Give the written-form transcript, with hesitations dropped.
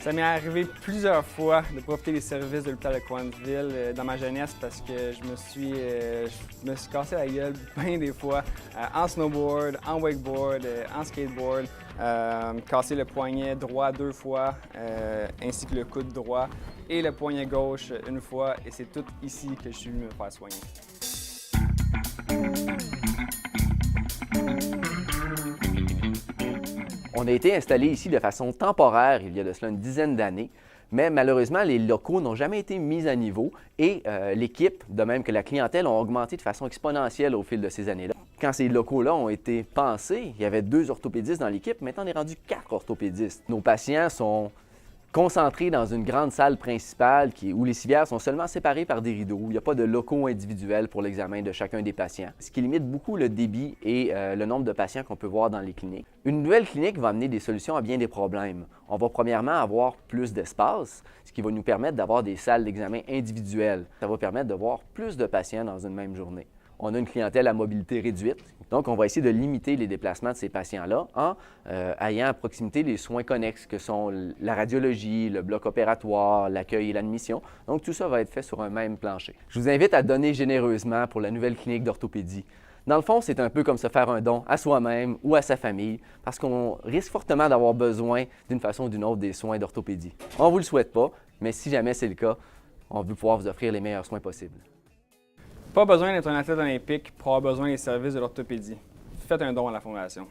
Ça m'est arrivé plusieurs fois de profiter des services de l'hôpital de Cowansville dans ma jeunesse parce que je me suis cassé la gueule bien des fois en snowboard, en wakeboard, en skateboard, cassé le poignet droit 2 fois, ainsi que le coude droit et le poignet gauche 1 fois, et c'est tout ici que je suis venu me faire soigner. On a été installé ici de façon temporaire il y a de cela une dizaine d'années, mais malheureusement, les locaux n'ont jamais été mis à niveau et l'équipe, de même que la clientèle, ont augmenté de façon exponentielle au fil de ces années-là. Quand ces locaux-là ont été pensés, il y avait 2 orthopédistes dans l'équipe, maintenant on est rendu 4 orthopédistes. Nos patients sont concentrés dans une grande salle principale où les civières sont seulement séparées par des rideaux. Il n'y a pas de locaux individuels pour l'examen de chacun des patients, ce qui limite beaucoup le débit et le nombre de patients qu'on peut voir dans les cliniques. Une nouvelle clinique va amener des solutions à bien des problèmes. On va premièrement avoir plus d'espace, ce qui va nous permettre d'avoir des salles d'examen individuelles. Ça va permettre de voir plus de patients dans une même journée. On a une clientèle à mobilité réduite, donc on va essayer de limiter les déplacements de ces patients-là en ayant à proximité les soins connexes que sont la radiologie, le bloc opératoire, l'accueil et l'admission. Donc tout ça va être fait sur un même plancher. Je vous invite à donner généreusement pour la nouvelle clinique d'orthopédie. Dans le fond, c'est un peu comme se faire un don à soi-même ou à sa famille parce qu'on risque fortement d'avoir besoin d'une façon ou d'une autre des soins d'orthopédie. On ne vous le souhaite pas, mais si jamais c'est le cas, on veut pouvoir vous offrir les meilleurs soins possibles. Pas besoin d'être un athlète olympique pour avoir besoin des services de l'orthopédie. Faites un don à la Fondation.